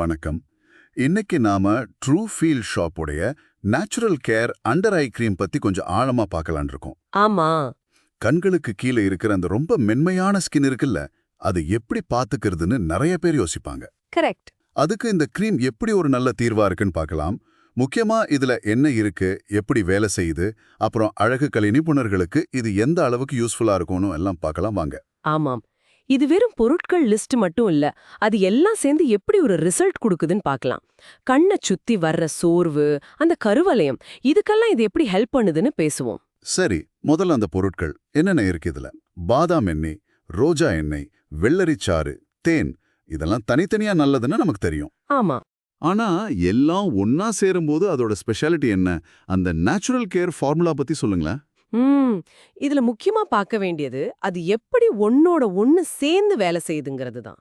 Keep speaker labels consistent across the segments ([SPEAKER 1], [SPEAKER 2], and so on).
[SPEAKER 1] வணக்கம். இன்னைக்கு நாம ட்ரூ ஃபீல் ஷாப்புடைய natural care under eye cream பத்தி கொஞ்சம் ஆழமா பார்க்கலாம்னு இருக்கோம்.
[SPEAKER 2] ஆமா.
[SPEAKER 1] கண்களுக்கு கீழே இருக்கிற அந்த ரொம்ப மென்மையான ஸ்கின் இருக்குல்ல, அது எப்படி பாத்துக்கிறதுன்னு நிறைய பேர் யோசிப்பாங்க.
[SPEAKER 2] கரெக்ட்.
[SPEAKER 1] அதுக்கு இந்த கிரீம் எப்படி ஒரு நல்ல தீர்வா இருக்குன்னு பார்க்கலாம். முக்கியமா இதுல என்ன இருக்கு, எப்படி வேலை செய்யுது, அப்புறம் அழகு கலை நிபுணர்களுக்கு இது எந்த அளவுக்கு யூஸ்ஃபுல்லா இருக்கும்னு எல்லாம் பார்க்கலாம் வாங்க.
[SPEAKER 2] ஆமாம். இது வெறும் பொருட்கள் லிஸ்ட் மட்டும் இல்ல. அது எல்லாம் சேர்ந்து எப்படி ஒரு ரிசல்ட் கொடுக்குதுன்னு பார்க்கலாம். கண்ணை சுத்தி வர்ற சோர்வு, அந்த கருவலயம், இதுக்கெல்லாம் இது எப்படி ஹெல்ப் பண்ணுதுன்னு பேசுவோம்.
[SPEAKER 1] சரி, முதல்ல அந்த பொருட்கள் என்னென்ன இருக்கு இதுல? பாதாம் எண்ணெய், ரோஜா எண்ணெய், வெள்ளரிச்சாறு, தேன், இதெல்லாம் தனித்தனியா நல்லதுன்னு நமக்கு தெரியும்.
[SPEAKER 2] ஆமா.
[SPEAKER 1] ஆனா எல்லாம் ஒன்னா சேரும்போது அதோட ஸ்பெஷாலிட்டி என்ன? அந்த நேச்சுரல் கேர் ஃபார்முலா பத்தி சொல்லுங்களேன்.
[SPEAKER 2] இதுல முக்கியமா பார்க்க வேண்டியது அது எப்படி ஒன்னோட ஒன்னு சேர்ந்து வேலை செய்யுதுங்கிறது தான்.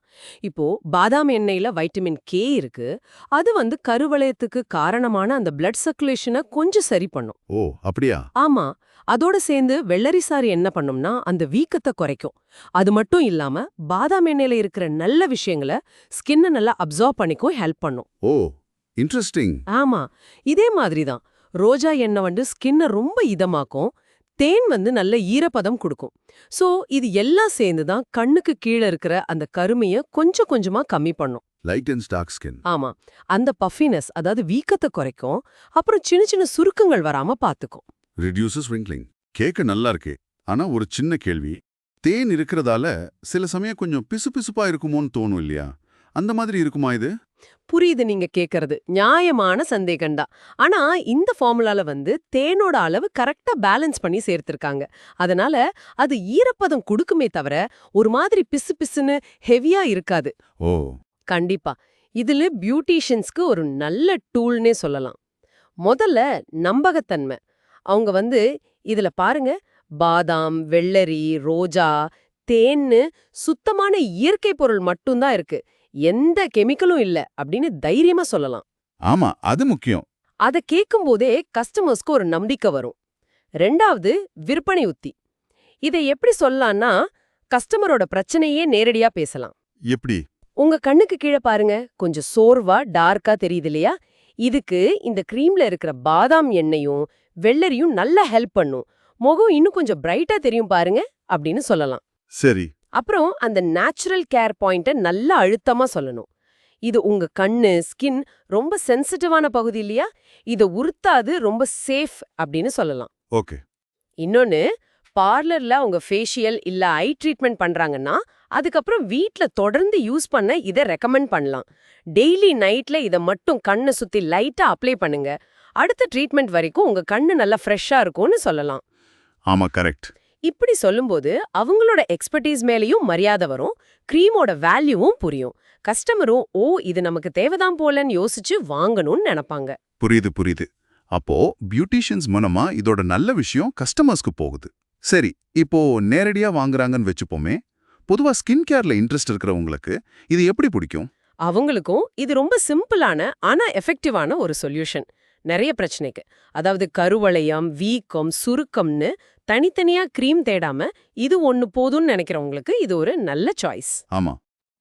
[SPEAKER 2] இப்போ பாதாம் எண்ணெயில வைட்டமின் கே இருக்கு. அது கருவளையத்துக்கு காரணமான அந்த பிளட் சர்க்குலேஷனை கொஞ்சம் சரி பண்ணும்.
[SPEAKER 1] ஓ, அப்படியா?
[SPEAKER 2] ஆமா. அதோட சேர்ந்து வெள்ளரிசாறு என்ன பண்ணும்னா அந்த வீக்கத்தை குறைக்கும். அது மட்டும் இல்லாம பாதாம் எண்ணெயில இருக்கிற நல்ல விஷயங்களை ஸ்கின்னை நல்லா அப்சார்ப் பண்ணிக்கும் ஹெல்ப் பண்ணும்.
[SPEAKER 1] ஓ, இன்ட்ரெஸ்டிங்.
[SPEAKER 2] ஆமா. இதே மாதிரி தான் ரோஜா எண்ணெய் ஸ்கின்னை ரொம்ப இதமாக்கும். தேன் நல்ல ஈரப்பதம் கொடுக்கும். சோ இது எல்லாம் சேர்ந்து தான் கண்ணுக்கு கீழே இருக்கிற அந்த கருமையை கொஞ்சம் கொஞ்சமா கம்மி பண்ணும்.
[SPEAKER 1] Light and dark skin.
[SPEAKER 2] ஆமா. அந்த பஃபினஸ், அதாவது வீக்கத்தை குறைக்கும். அப்புறம் சின்ன சின்ன சுருக்கங்கள் வராம பாத்துக்கும்.
[SPEAKER 1] Reduces wrinkling. கேட்க நல்லா இருக்கு. ஆனா ஒரு சின்ன கேள்வி. தேன் இருக்கிறதால சில சமயம் கொஞ்சம் பிசுபிசுப்பா இருக்குமோன்னு தோணும் இல்லையா? அந்த மாதிரி இருக்குமா இது?
[SPEAKER 2] புரியுது நீங்க கேக்குறது. நியாயமான சந்தேகம்தான். ஆனா இந்த ஃபார்முலால தேனோட அளவு கரெக்டா பேலன்ஸ் பண்ணி சேர்த்திருக்காங்க. அதனால அது ஈரப்பதம் கொடுக்குமே தவிர ஒரு மாதிரி பிசு பிசுன்னு ஹெவியா இருக்காது.
[SPEAKER 1] ஓ,
[SPEAKER 2] கண்டிப்பா. இதுல பியூட்டிஷியன்ஸ்க்கு ஒரு நல்ல டூல்னே சொல்லலாம். முதல்ல நம்பகத்தன்மை. அவங்க இதுல பாருங்க, பாதாம், வெள்ளரி, ரோஜா, தேன்னு சுத்தமான இயற்கை பொருள் மட்டும்தான் இருக்கு, எந்த கெமிக்கலும் இல்ல அப்படின்னு தைரியமா சொல்லலாம்.
[SPEAKER 1] ஆமா, அது முக்கியம்.
[SPEAKER 2] அத கேட்கும்போதே கஸ்டமர்ஸ்க்கு ஒரு நம்பிக்கை வரும். ரெண்டாவது, விற்பனை உத்தி. இதை எப்படி சொல்லலாம்னா, கஸ்டமரோட பிரச்சனையே நேரடியா பேசலாம்.
[SPEAKER 1] எப்படி?
[SPEAKER 2] உங்க கண்ணுக்கு கீழே பாருங்க, கொஞ்சம் சோர்வா டார்க்கா தெரியுது இல்லையா? இதுக்கு இந்த கிரீம்ல இருக்கிற பாதாம் எண்ணெயும் வெள்ளரியும் நல்லா ஹெல்ப் பண்ணும். முகம் இன்னும் கொஞ்சம் பிரைட்டா தெரியும் பாருங்க அப்படின்னு சொல்லலாம்.
[SPEAKER 1] சரி.
[SPEAKER 2] அப்புறம் அந்த நேச்சுரல் கேர் பாயிண்ட நல்லா அழுத்தமா சொல்லணும். இது உங்க கண்ணு, ஸ்கின் ரொம்ப சென்சிட்டிவான பகுதி இல்லையா? இத உறுத்தாது, ரொம்ப சேஃப் அப்படின்னு சொல்லலாம்.
[SPEAKER 1] ஓகே.
[SPEAKER 2] இன்னொன்னு, பார்லர்ல அவங்க ஃபேஷியல் இல்ல ஐ ட்ரீட்மெண்ட் பண்றாங்கன்னா அதுக்கப்புறம் வீட்ல தொடர்ந்து யூஸ் பண்ண இதை ரெக்கமெண்ட் பண்ணலாம். டெய்லி நைட்ல இதை மட்டும் கண்ணை சுத்தி லைட்டா அப்ளை பண்ணுங்க. அடுத்த ட்ரீட்மெண்ட் வரைக்கும் உங்க கண்ணு நல்லா ஃப்ரெஷ்ஷா இருக்கும்னு சொல்லலாம்.
[SPEAKER 1] ஆமா, கரெக்ட்.
[SPEAKER 2] இப்படி சொல்லும்போது அவங்களோட எக்ஸ்பர்டீஸ் மேலேயும் மரியாதை வரும், கிரீமோட வேல்யூவும் புரியும். கஸ்டமரும் ஓ இது நமக்கு தேவைதான் போலன்னு யோசிச்சு வாங்கணும்னு நினைப்பாங்க.
[SPEAKER 1] புரியுது புரியுது. அப்போ பியூட்டிஷியன்ஸ் மூலமா இதோட நல்ல விஷயம் கஸ்டமர்ஸ்க்கு போகுது. சரி, இப்போ நேரடியா வாங்குறாங்கன்னு வச்சுப்போமே, பொதுவா ஸ்கின் கேர்ல இன்ட்ரெஸ்ட் இருக்கிறவங்களுக்கு இது எப்படி பிடிக்கும்?
[SPEAKER 2] அவங்களுக்கும் இது ரொம்ப சிம்பிளான ஆனா எஃபெக்டிவான ஒரு சொல்யூஷன் நிறைய பிரச்சனைக்கு. அதாவது கருவளையம், வீக்கம், சுருக்கம்னு தனித்தனியா கிரீம் தேடாம இது ஒன்னு போதும்னு நினைக்கிறவங்களுக்கு இது ஒரு நல்ல சாய்ஸ்.
[SPEAKER 1] ஆமா.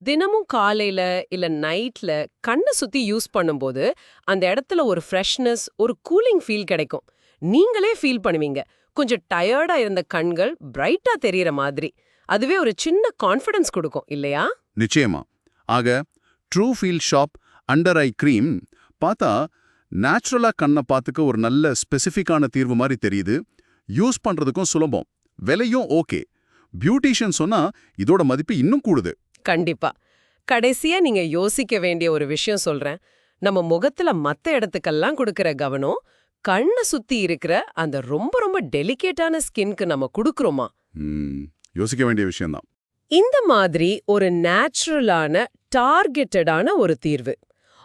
[SPEAKER 2] தினமும் காலையில இல்ல நைட்ல கண்ணை சுத்தி யூஸ் பண்ணும்போது அந்த இடத்துல ஒரு ஃப்ரெஷ்னஸ், ஒரு கூலிங் ஃபீல் கிடைக்கும். நீங்களே ஃபீல் பண்ணுவீங்க, கொஞ்சம் டயர்டா இருந்த கண்கள் பிரைட்டா தெரியற மாதிரி. அதுவே ஒரு சின்ன கான்ஃபிடன்ஸ் கொடுக்கும் இல்லையா?
[SPEAKER 1] நிச்சயமா. ஆக true feel shop under eye cream பார்த்தா நேச்சுரலா கண்ணை பார்த்துக்க ஒரு நல்ல ஸ்பெசிஃபிக்கான தீர்வு மாதிரி தெரியுது. யூஸ் பண்றதுக்கும் சுலபம், விலையும் ஓகே. பியூட்டிஷியன் சொன்னா இதோட மதிப்பு இன்னும் கூடுது.
[SPEAKER 2] கண்டிப்பா. கடைசியா நீங்க யோசிக்க வேண்டிய ஒரு விஷயம் சொல்றேன். நம்ம முகத்துல மத்த இடத்துக்கெல்லாம் கொடுக்கிற கவனம் கண்ணை சுத்தி இருக்கிற அந்த ரொம்ப ரொம்ப டெலிகேட்டான ஸ்கின்க்கு நம்ம கொடுக்கறோமா?
[SPEAKER 1] யோசிக்க வேண்டிய விஷயம்தான்.
[SPEAKER 2] இந்த மாதிரி ஒரு நேச்சுரலான டார்கெட்டடான ஒரு தீர்வு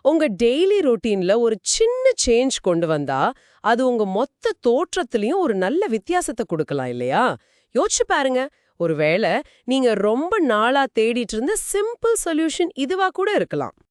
[SPEAKER 2] உங்க டெய்லி ரொட்டீன்ல ஒரு சின்ன சேஞ்ச் கொண்டு வந்தா அது உங்க மொத்த தோற்றத்திலையும் ஒரு நல்ல வித்தியாசத்தை கொடுக்கலாம் இல்லையா? யோசிச்சு பாருங்க. ஒருவேளை நீங்க ரொம்ப நாளா தேடிட்டு இருந்த சிம்பிள் சொல்யூஷன் இதுவா கூட இருக்கலாம்.